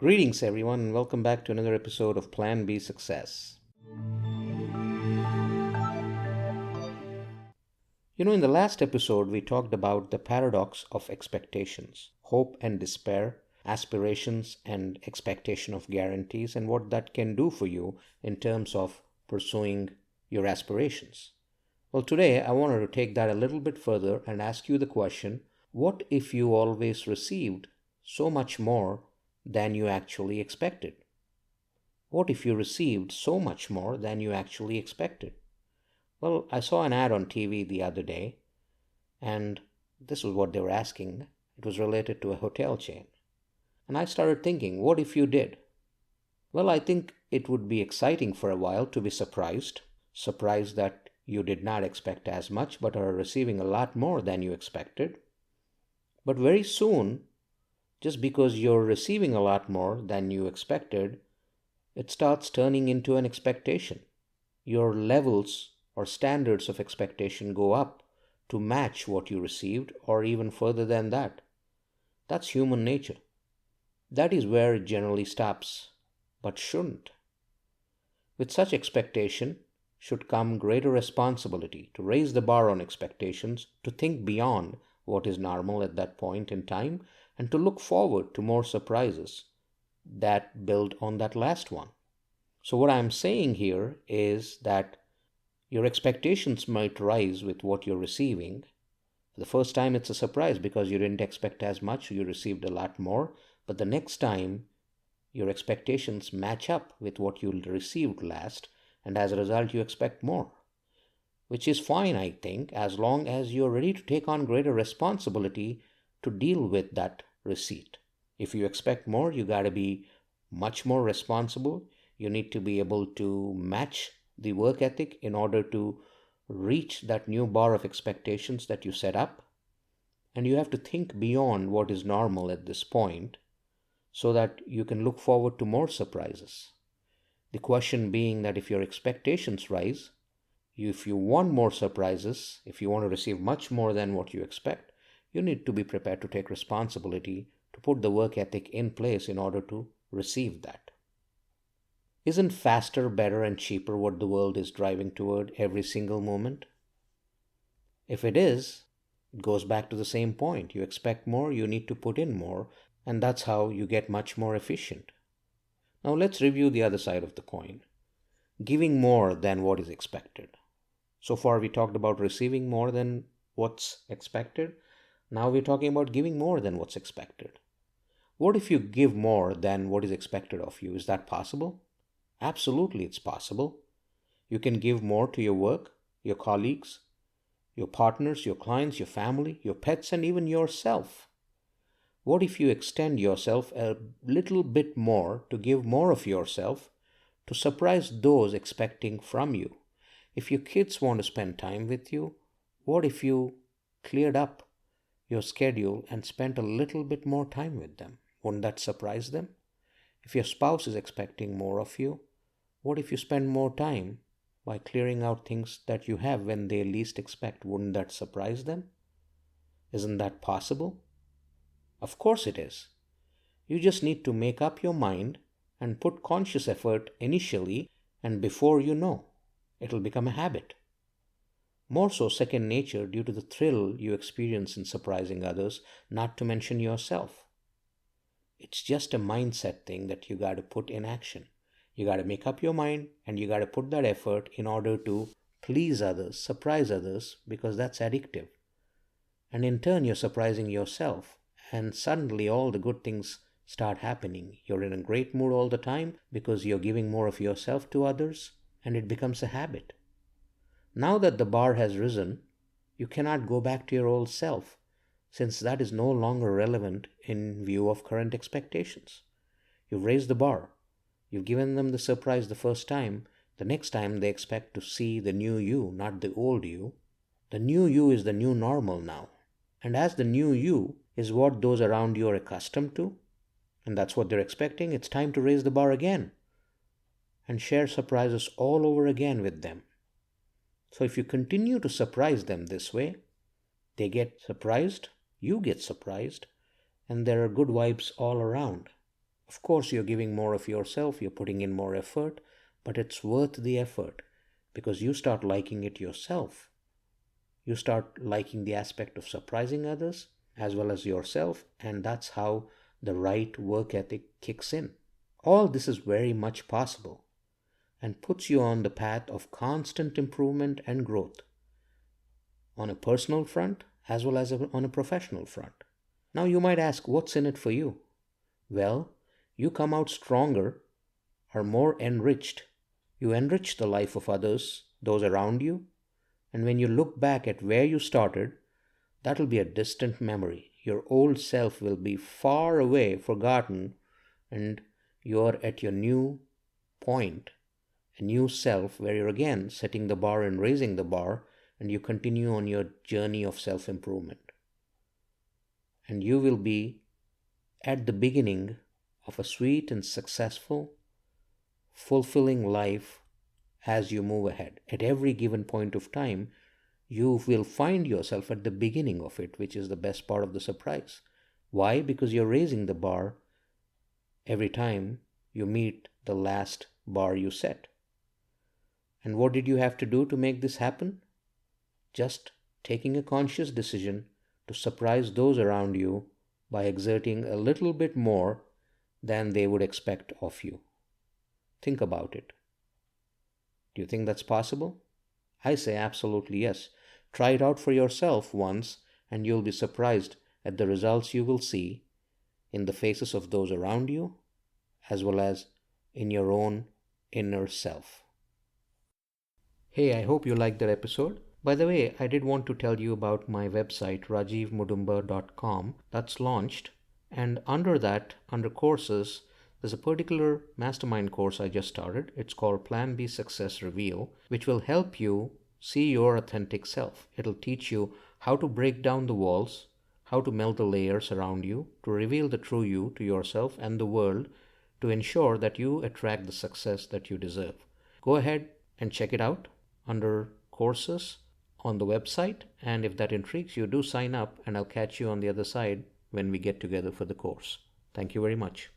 Greetings, everyone, and welcome back to another episode of Plan B Success. In the last episode, we talked about the paradox of expectations, hope and despair, aspirations and expectation of guarantees, and what that can do for you in terms of pursuing your aspirations. Well, today I wanted to take that a little bit further and ask you the question, what if you always received so much more than you actually expected? What if you received so much more than you actually expected? Well, I saw an ad on TV the other day, and this was what they were asking. It was related to a hotel chain. And I started thinking, what if you did? Well, I think it would be exciting for a while to be surprised that you did not expect as much but are receiving a lot more than you expected. But very soon, just because you're receiving a lot more than you expected, it starts turning into an expectation. Your levels or standards of expectation go up to match what you received, or even further than that. That's human nature. That is where it generally stops, but shouldn't. With such expectation should come greater responsibility to raise the bar on expectations, to think beyond what is normal at that point in time, and to look forward to more surprises that build on that last one. So, what I'm saying here is that your expectations might rise with what you're receiving. For the first time, it's a surprise because you didn't expect as much, you received a lot more. But the next time, your expectations match up with what you received last, and as a result, you expect more. Which is fine, I think, as long as you're ready to take on greater responsibility to deal with that receipt. If you expect more, you got to be much more responsible. You need to be able to match the work ethic in order to reach that new bar of expectations that you set up. And you have to think beyond what is normal at this point so that you can look forward to more surprises. The question being that if your expectations rise, if you want more surprises, if you want to receive much more than what you expect, you need to be prepared to take responsibility to put the work ethic in place in order to receive that. Isn't faster, better, and cheaper what the world is driving toward every single moment? If it is, it goes back to the same point. You expect more, you need to put in more, and that's how you get much more efficient. Now let's review the other side of the coin. Giving more than what is expected. So far we talked about receiving more than what's expected. Now we're talking about giving more than what's expected. What if you give more than what is expected of you? Is that possible? Absolutely, it's possible. You can give more to your work, your colleagues, your partners, your clients, your family, your pets, and even yourself. What if you extend yourself a little bit more to give more of yourself to surprise those expecting from you? If your kids want to spend time with you, what if you cleared up your schedule and spent a little bit more time with them? Wouldn't that surprise them? If your spouse is expecting more of you, what if you spend more time by clearing out things that you have when they least expect? Wouldn't that surprise them? Isn't that possible? Of course it is. You just need to make up your mind and put conscious effort initially, and before you know, it'll become a habit. More so second nature due to the thrill you experience in surprising others, not to mention yourself. It's just a mindset thing that you got to put in action. You got to make up your mind and you got to put that effort in order to please others, surprise others, because that's addictive. And in turn, you're surprising yourself, and suddenly all the good things start happening. You're in a great mood all the time because you're giving more of yourself to others, and it becomes a habit. Now that the bar has risen, you cannot go back to your old self, since that is no longer relevant in view of current expectations. You've raised the bar. You've given them the surprise the first time. The next time they expect to see the new you, not the old you. The new you is the new normal now. And as the new you is what those around you are accustomed to, and that's what they're expecting, it's time to raise the bar again and share surprises all over again with them. So if you continue to surprise them this way, they get surprised, you get surprised, and there are good vibes all around. Of course, you're giving more of yourself, you're putting in more effort, but it's worth the effort because you start liking it yourself. You start liking the aspect of surprising others as well as yourself, and that's how the right work ethic kicks in. All this is very much possible and puts you on the path of constant improvement and growth on a personal front as well as on a professional front. Now, you might ask, what's in it for you? Well, you come out stronger, are more enriched. You enrich the life of others, those around you, and when you look back at where you started, that'll be a distant memory. Your old self will be far away, forgotten, and you're at your new point, a new self where you're again setting the bar and raising the bar, and you continue on your journey of self improvement. And you will be at the beginning of a sweet and successful, fulfilling life as you move ahead. At every given point of time, you will find yourself at the beginning of it, which is the best part of the surprise. Why? Because you're raising the bar every time you meet the last bar you set. And what did you have to do to make this happen? Just taking a conscious decision to surprise those around you by exerting a little bit more than they would expect of you. Think about it. Do you think that's possible? I say absolutely yes. Try it out for yourself once, and you'll be surprised at the results you will see in the faces of those around you, as well as in your own inner self. Hey, I hope you liked that episode. By the way, I did want to tell you about my website, rajivmudumbar.com. That's launched. And under that, under courses, there's a particular mastermind course I just started. It's called Plan B Success Reveal, which will help you see your authentic self. It'll teach you how to break down the walls, how to melt the layers around you, to reveal the true you to yourself and the world, to ensure that you attract the success that you deserve. Go ahead and check it out under courses on the website, and if that intrigues you, do sign up, and I'll catch you on the other side when we get together for the course. Thank you very much.